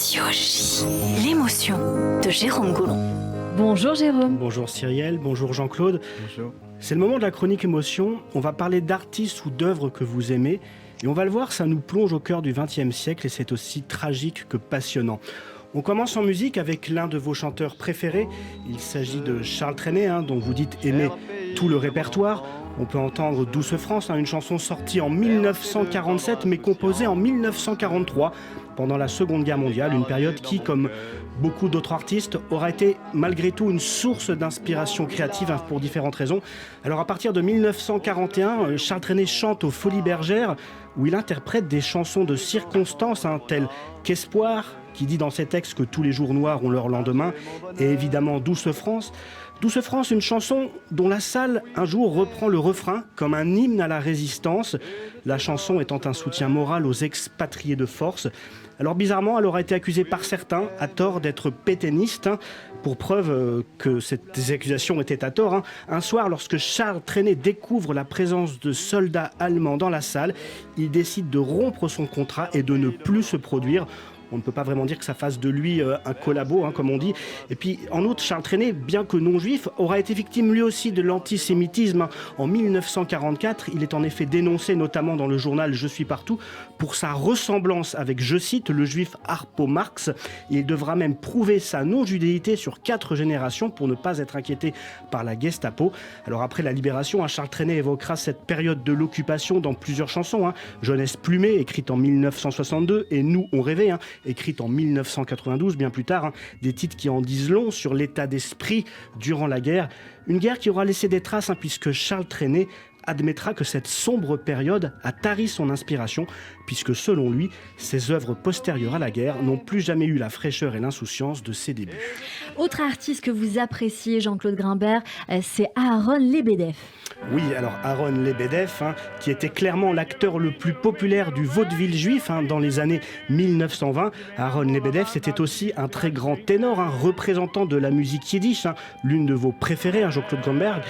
Radio J, l'émotion de Jérôme Goulon. Bonjour Jérôme. Bonjour Cyrielle, bonjour Jean-Claude. Bonjour. C'est le moment de la chronique émotion. On va parler d'artistes ou d'œuvres que vous aimez. Et on va le voir, ça nous plonge au cœur du XXe siècle et c'est aussi tragique que passionnant. On commence en musique avec l'un de vos chanteurs préférés. Il s'agit de Charles Trenet, dont vous dites aimer tout le répertoire. On peut entendre Douce France, une chanson sortie en 1947 mais composée en 1943 pendant la Seconde Guerre mondiale, une période qui, comme beaucoup d'autres artistes, aura été malgré tout une source d'inspiration créative pour différentes raisons. Alors à partir de 1941, Charles Trenet chante aux Folies Bergères où il interprète des chansons de circonstances telles qu'Espoir, qui dit dans ses textes que tous les jours noirs ont leur lendemain, et évidemment Douce France. Douce France, une chanson dont la salle un jour reprend le refrain comme un hymne à la résistance, la chanson étant un soutien moral aux expatriés de force. Alors bizarrement, elle aura été accusée par certains, à tort, d'être pétainiste, pour preuve que ces accusations étaient à tort. Un soir, lorsque Charles Trenet découvre la présence de soldats allemands dans la salle, il décide de rompre son contrat et de ne plus se produire. On ne peut pas vraiment dire que ça fasse de lui un collabo, comme on dit. Et puis, en outre, Charles Trenet, bien que non-juif, aura été victime lui aussi de l'antisémitisme. En 1944, il est en effet dénoncé, notamment dans le journal Je suis partout, pour sa ressemblance avec, je cite, le juif Harpo Marx. Il devra même prouver sa non-judéité sur 4 générations pour ne pas être inquiété par la Gestapo. Alors après la libération, Charles Trenet évoquera cette période de l'occupation dans plusieurs chansons. Jeunesse plumée, écrite en 1962, et Nous, on rêvait, écrite en 1992, bien plus tard, des titres qui en disent long sur l'état d'esprit durant la guerre. Une guerre qui aura laissé des traces, puisque Charles Trenet admettra que cette sombre période a tari son inspiration, puisque selon lui, ses œuvres postérieures à la guerre n'ont plus jamais eu la fraîcheur et l'insouciance de ses débuts. Autre artiste que vous appréciez, Jean-Claude Grimbert, c'est Aaron Lebedev. Oui, alors Aaron Lebedev, qui était clairement l'acteur le plus populaire du vaudeville juif dans les années 1920. Aaron Lebedev, c'était aussi un très grand ténor, représentant de la musique yiddish, l'une de vos préférées, Jean-Claude Grimbert.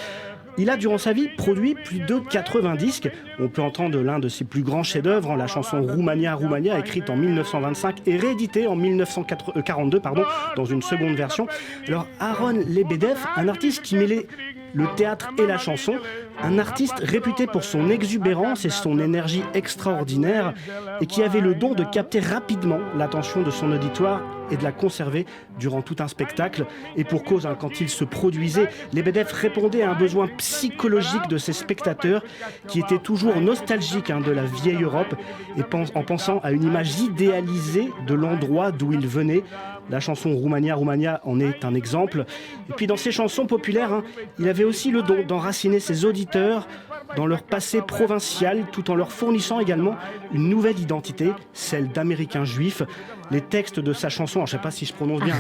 Il a, durant sa vie, produit plus de 80 disques. On peut entendre l'un de ses plus grands chefs-d'œuvre, la chanson Roumania, Roumania, écrite en 1925 et rééditée en 1942, dans une seconde version. Alors, Aaron Lebedev, un artiste qui mêlait le théâtre et la chanson, un artiste réputé pour son exubérance et son énergie extraordinaire et qui avait le don de capter rapidement l'attention de son auditoire et de la conserver durant tout un spectacle. Et pour cause, quand il se produisait, Lebedev répondait à un besoin psychologique de ses spectateurs qui étaient toujours nostalgiques de la vieille Europe et en pensant à une image idéalisée de l'endroit d'où ils venaient. La chanson Roumania, Roumania en est un exemple. Et puis dans ses chansons populaires, il avait aussi le don d'enraciner ses auditeurs dans leur passé provincial, tout en leur fournissant également une nouvelle identité, celle d'Américains juifs. Les textes de sa chanson, je ne sais pas si je prononce bien,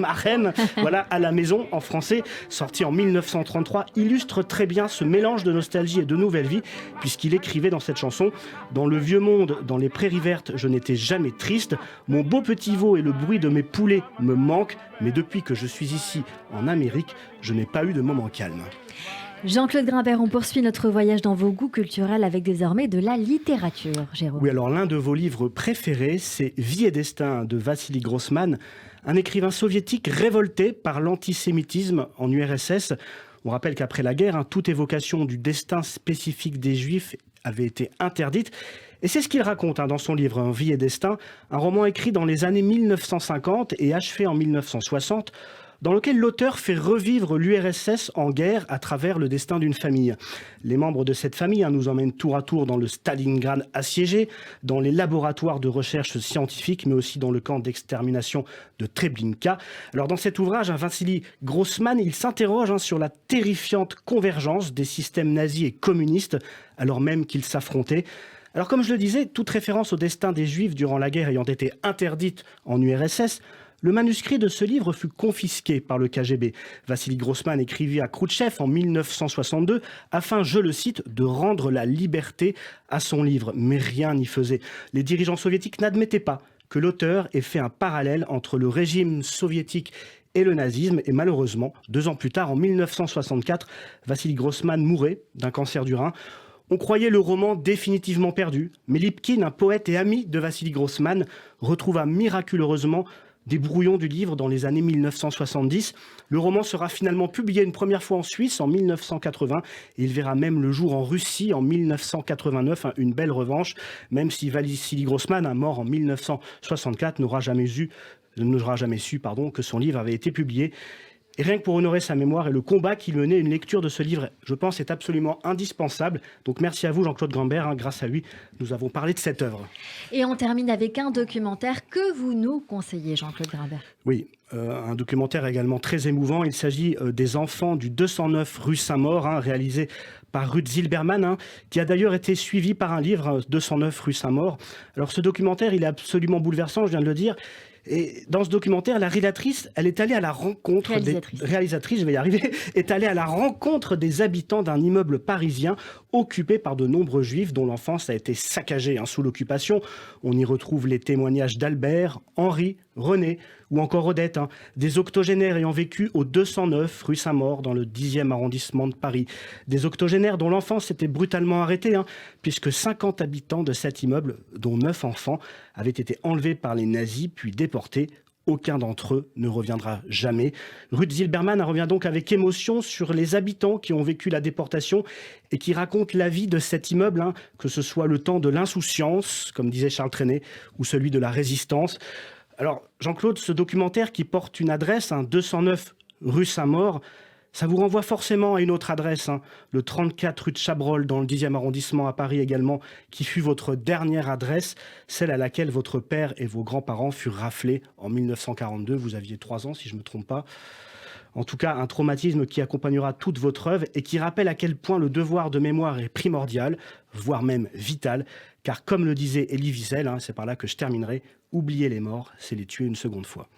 Achem, voilà, à la maison en français, sorti en 1933, illustre très bien ce mélange de nostalgie et de nouvelle vie, puisqu'il écrivait dans cette chanson « Dans le vieux monde, dans les prairies vertes, je n'étais jamais triste. Mon beau petit veau et le bruit de mes poulets me manquent, mais depuis que je suis ici en Amérique, je n'ai pas eu de moment calme. » Jean-Claude Grimbert, on poursuit notre voyage dans vos goûts culturels avec désormais de la littérature, Jérôme. Oui, alors l'un de vos livres préférés, c'est Vie et destin de Vassili Grossman, un écrivain soviétique révolté par l'antisémitisme en URSS. On rappelle qu'après la guerre, toute évocation du destin spécifique des Juifs avait été interdite. Et c'est ce qu'il raconte dans son livre Vie et destin, un roman écrit dans les années 1950 et achevé en 1960, dans lequel l'auteur fait revivre l'URSS en guerre à travers le destin d'une famille. Les membres de cette famille nous emmènent tour à tour dans le Stalingrad assiégé, dans les laboratoires de recherche scientifique, mais aussi dans le camp d'extermination de Treblinka. Alors dans cet ouvrage, Vassili Grossman, il s'interroge sur la terrifiante convergence des systèmes nazis et communistes, alors même qu'ils s'affrontaient. Alors comme je le disais, toute référence au destin des Juifs durant la guerre ayant été interdite en URSS, le manuscrit de ce livre fut confisqué par le KGB. Vassili Grossman écrivit à Khrouchtchev en 1962 afin, je le cite, de rendre la liberté à son livre. Mais rien n'y faisait. Les dirigeants soviétiques n'admettaient pas que l'auteur ait fait un parallèle entre le régime soviétique et le nazisme. Et malheureusement, 2 ans plus tard, en 1964, Vassili Grossman mourait d'un cancer du rein. On croyait le roman définitivement perdu, mais Lipkin, un poète et ami de Vassili Grossman, retrouva miraculeusement des brouillons du livre dans les années 1970. Le roman sera finalement publié une première fois en Suisse en 1980 et il verra même le jour en Russie en 1989, une belle revanche, même si Vassili Grossman, mort en 1964, n'aura jamais su que son livre avait été publié. Et rien que pour honorer sa mémoire et le combat qu'il menait, une lecture de ce livre, je pense, est absolument indispensable. Donc merci à vous, Jean-Claude Grimbert. Grâce à lui, nous avons parlé de cette œuvre. Et on termine avec un documentaire que vous nous conseillez, Jean-Claude Grimbert. Oui, un documentaire également très émouvant. Il s'agit des enfants du 209 rue Saint-Maur, réalisé par Ruth Zilberman, qui a d'ailleurs été suivi par un livre, 209 rue Saint-Maur. Alors ce documentaire, il est absolument bouleversant, je viens de le dire. Et dans ce documentaire, la réalisatrice, elle est allée à la rencontre réalisatrice, je vais y arriver, est allée à la rencontre des habitants d'un immeuble parisien occupé par de nombreux juifs dont l'enfance a été saccagée sous l'occupation. On y retrouve les témoignages d'Albert, Henri, René ou encore Odette, des octogénaires ayant vécu au 209 rue Saint-Maur dans le 10e arrondissement de Paris. Des octogénaires dont l'enfance était brutalement arrêtée, puisque 50 habitants de cet immeuble, dont 9 enfants, avaient été enlevés par les nazis puis déportés. Aucun d'entre eux ne reviendra jamais. Ruth Zilberman revient donc avec émotion sur les habitants qui ont vécu la déportation et qui racontent la vie de cet immeuble, que ce soit le temps de l'insouciance, comme disait Charles Trenet, ou celui de la résistance. Alors, Jean-Claude, ce documentaire qui porte une adresse, 209 rue Saint-Maur, ça vous renvoie forcément à une autre adresse, le 34 rue de Chabrol, dans le 10e arrondissement à Paris également, qui fut votre dernière adresse, celle à laquelle votre père et vos grands-parents furent raflés en 1942. Vous aviez 3 ans, si je ne me trompe pas. En tout cas, un traumatisme qui accompagnera toute votre œuvre et qui rappelle à quel point le devoir de mémoire est primordial, voire même vital, car comme le disait Elie Wiesel, c'est par là que je terminerai, oublier les morts, c'est les tuer une seconde fois.